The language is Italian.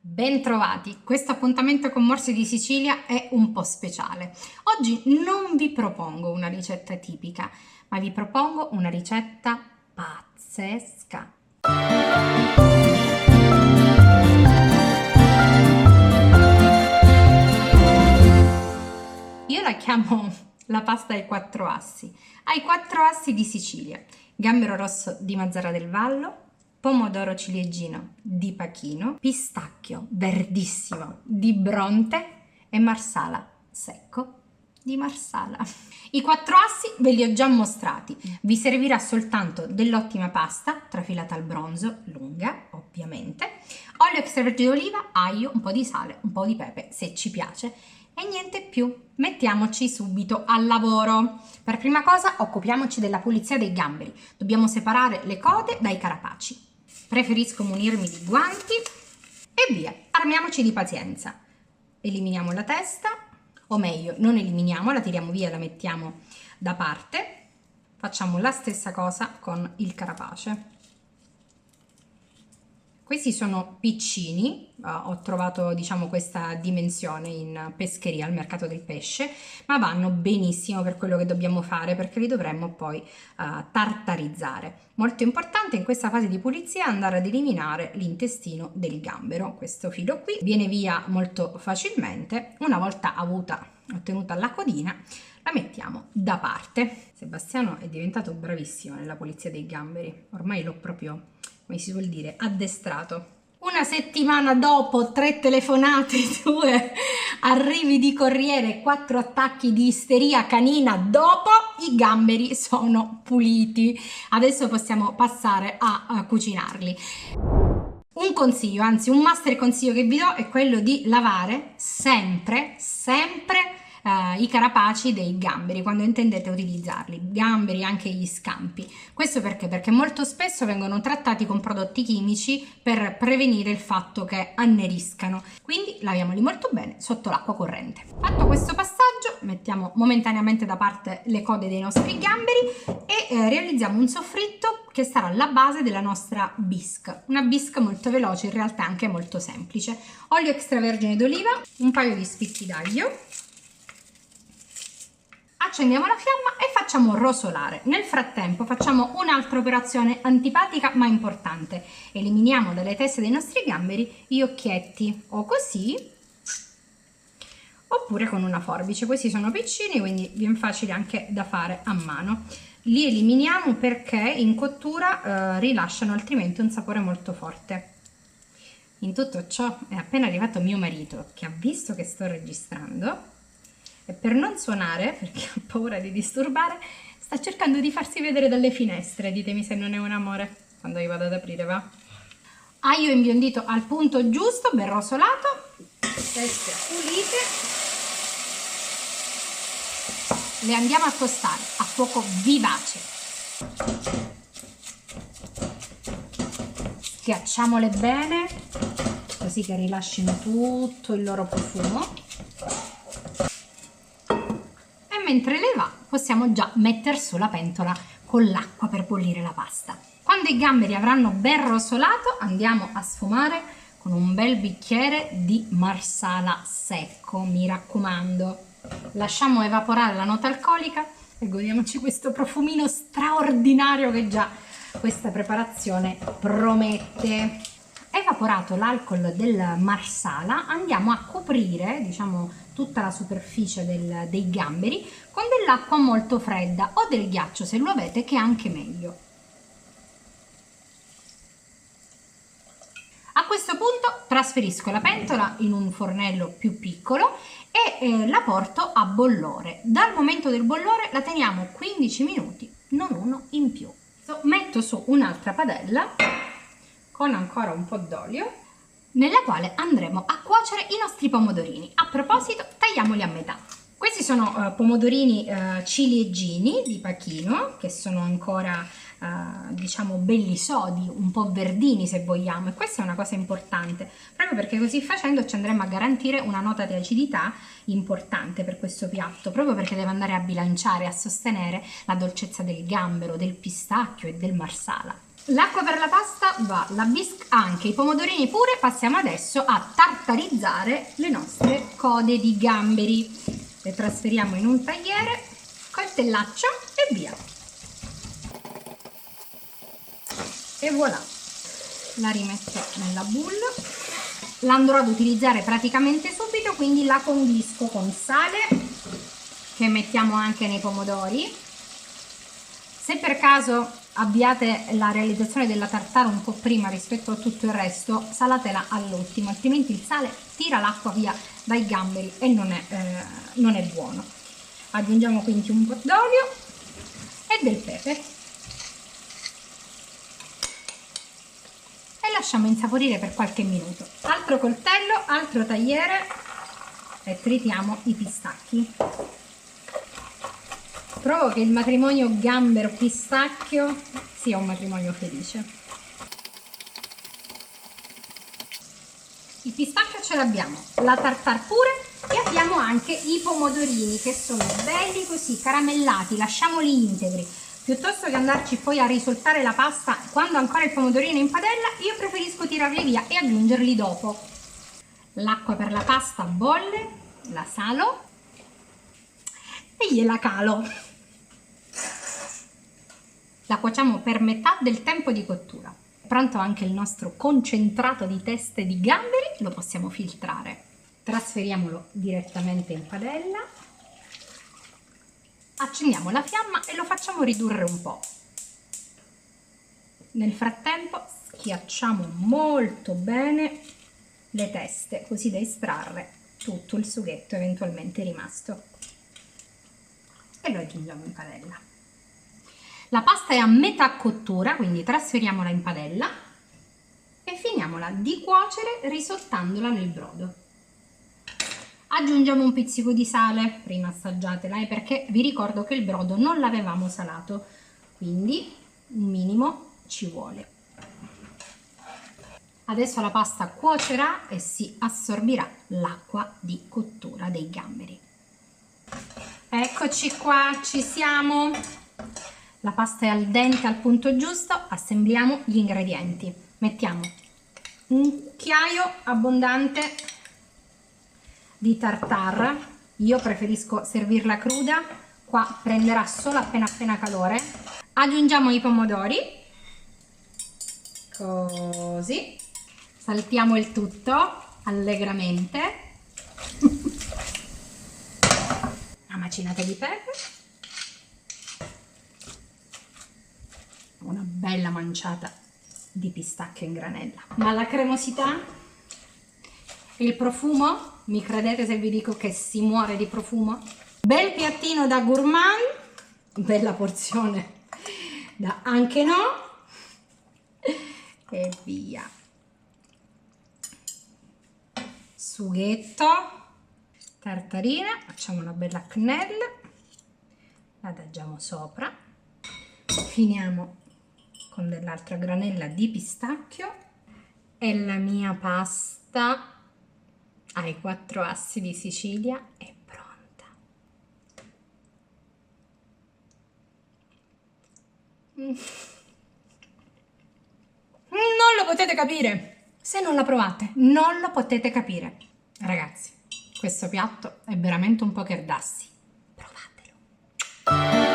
Bentrovati, questo appuntamento con Morsi di Sicilia è un po' speciale. Oggi non vi propongo una ricetta tipica, ma vi propongo una ricetta pazzesca. Io la chiamo la pasta ai quattro assi. Ai quattro assi di Sicilia: gambero rosso di Mazara del Vallo, pomodoro ciliegino di Pachino, pistacchio verdissimo di Bronte e marsala secco di Marsala. I quattro assi ve li ho già mostrati. Vi servirà soltanto dell'ottima pasta trafilata al bronzo, lunga ovviamente, olio extravergine d'oliva, aglio, un po' di sale, un po' di pepe se ci piace e niente più. Mettiamoci subito al lavoro. Per prima cosa occupiamoci della pulizia dei gamberi. Dobbiamo separare le code dai carapaci. Preferisco munirmi di guanti e via. Armiamoci di pazienza. Eliminiamo la testa, o meglio non eliminiamo, la tiriamo via e la mettiamo da parte. Facciamo la stessa cosa con il carapace. Questi sono piccini, ho trovato questa dimensione in pescheria al mercato del pesce, ma vanno benissimo per quello che dobbiamo fare, perché li dovremmo poi tartarizzare. Molto importante in questa fase di pulizia andare ad eliminare l'intestino del gambero. Questo filo qui viene via molto facilmente. Una volta ottenuta la codina, la mettiamo da parte. Sebastiano è diventato bravissimo nella pulizia dei gamberi, ormai l'ho proprio, come si vuol dire, addestrato. Una settimana dopo, 3 telefonate, 2 arrivi di corriere, 4 attacchi di isteria canina dopo, i gamberi sono puliti. Adesso possiamo passare a cucinarli. Un consiglio, anzi un master consiglio che vi do è quello di lavare sempre i carapaci dei gamberi quando intendete utilizzarli, gamberi anche gli scampi. Questo perché? Perché molto spesso vengono trattati con prodotti chimici per prevenire il fatto che anneriscano, quindi laviamoli molto bene sotto l'acqua corrente. Fatto questo passaggio, mettiamo momentaneamente da parte le code dei nostri gamberi e realizziamo un soffritto che sarà la base della nostra bisque, una bisque molto veloce, in realtà anche molto semplice. Olio extravergine d'oliva, un paio di spicchi d'aglio. Accendiamo la fiamma e facciamo rosolare. Nel frattempo facciamo un'altra operazione antipatica ma importante. Eliminiamo dalle teste dei nostri gamberi gli occhietti, o così, oppure con una forbice. Questi sono piccini, quindi viene facile anche da fare a mano. Li eliminiamo perché in cottura rilasciano altrimenti un sapore molto forte. In tutto ciò è appena arrivato mio marito, che ha visto che sto registrando e per non suonare, perché ho paura di disturbare, sta cercando di farsi vedere dalle finestre. Ditemi se non è un amore quando io vado ad aprire, va? Aglio imbiondito al punto giusto, ben rosolato, teste pulite. Le andiamo a tostare a fuoco vivace. Schiacciamole bene, così che rilascino tutto il loro profumo. Mentre le va, possiamo già mettere su la pentola con l'acqua per bollire la pasta. Quando i gamberi avranno ben rosolato, andiamo a sfumare con un bel bicchiere di marsala secco, mi raccomando. Lasciamo evaporare la nota alcolica e godiamoci questo profumino straordinario che già questa preparazione promette. Evaporato l'alcol del marsala, andiamo a coprire, tutta la superficie dei gamberi con dell'acqua molto fredda o del ghiaccio se lo avete, che è anche meglio. A questo punto trasferisco la pentola in un fornello più piccolo e la porto a bollore. Dal momento del bollore la teniamo 15 minuti, non uno in più. Metto su un'altra padella con ancora un po' d'olio, nella quale andremo a cuocere i nostri pomodorini. A proposito, tagliamoli a metà. Questi sono pomodorini ciliegini di Pachino, che sono ancora belli sodi, un po' verdini se vogliamo, e questa è una cosa importante, proprio perché così facendo ci andremo a garantire una nota di acidità importante per questo piatto, proprio perché deve andare a bilanciare, a sostenere la dolcezza del gambero, del pistacchio e del marsala. L'acqua per la pasta va, anche i pomodorini pure. Passiamo adesso a tartarizzare le nostre code di gamberi. Le trasferiamo in un tagliere, coltellaccio e via. E voilà, la rimetto nella bowl. L'andrò ad utilizzare praticamente subito, quindi la condisco con sale, che mettiamo anche nei pomodori. Se per caso avviate la realizzazione della tartare un po' prima rispetto a tutto il resto, salatela all'ultimo, altrimenti il sale tira l'acqua via dai gamberi e non è buono. Aggiungiamo quindi un po' d'olio e del pepe e lasciamo insaporire per qualche minuto. Altro coltello, altro tagliere e tritiamo i pistacchi. Trovo che il matrimonio gambero-pistacchio sia un matrimonio felice. Il pistacchio ce l'abbiamo, la tartare pure, e abbiamo anche i pomodorini che sono belli così caramellati, lasciamoli integri. Piuttosto che andarci poi a risoltare la pasta quando ancora il pomodorino è in padella, io preferisco tirarli via e aggiungerli dopo. L'acqua per la pasta bolle, la salo e gliela calo. La cuociamo per metà del tempo di cottura. Pronto anche il nostro concentrato di teste di gamberi, lo possiamo filtrare. Trasferiamolo direttamente in padella. Accendiamo la fiamma e lo facciamo ridurre un po'. Nel frattempo schiacciamo molto bene le teste, così da estrarre tutto il sughetto eventualmente rimasto. E lo aggiungiamo in padella. La pasta è a metà cottura, quindi trasferiamola in padella e finiamola di cuocere risoltandola nel brodo. Aggiungiamo un pizzico di sale, prima assaggiatela, perché vi ricordo che il brodo non l'avevamo salato, quindi un minimo ci vuole. Adesso la pasta cuocerà e si assorbirà l'acqua di cottura dei gamberi. Eccoci qua, ci siamo. La pasta è al dente al punto giusto, assembliamo gli ingredienti. Mettiamo un cucchiaio abbondante di tartare, io preferisco servirla cruda, qua prenderà solo appena calore. Aggiungiamo i pomodori, così, saltiamo il tutto allegramente, una macinata di pepe, una bella manciata di pistacchio in granella. Ma la cremosità, il profumo, mi credete se vi dico che si muore di profumo? Bel piattino da gourmand, bella porzione da anche no, e via. Sughetto, tartarina, facciamo una bella quenelle, la adagiamo sopra, finiamo con dell'altra granella di pistacchio e la mia pasta ai 4 assi di Sicilia è pronta. Non lo potete capire. Se non la provate, non lo potete capire. Ragazzi, questo piatto è veramente un poker d'assi. Provatelo.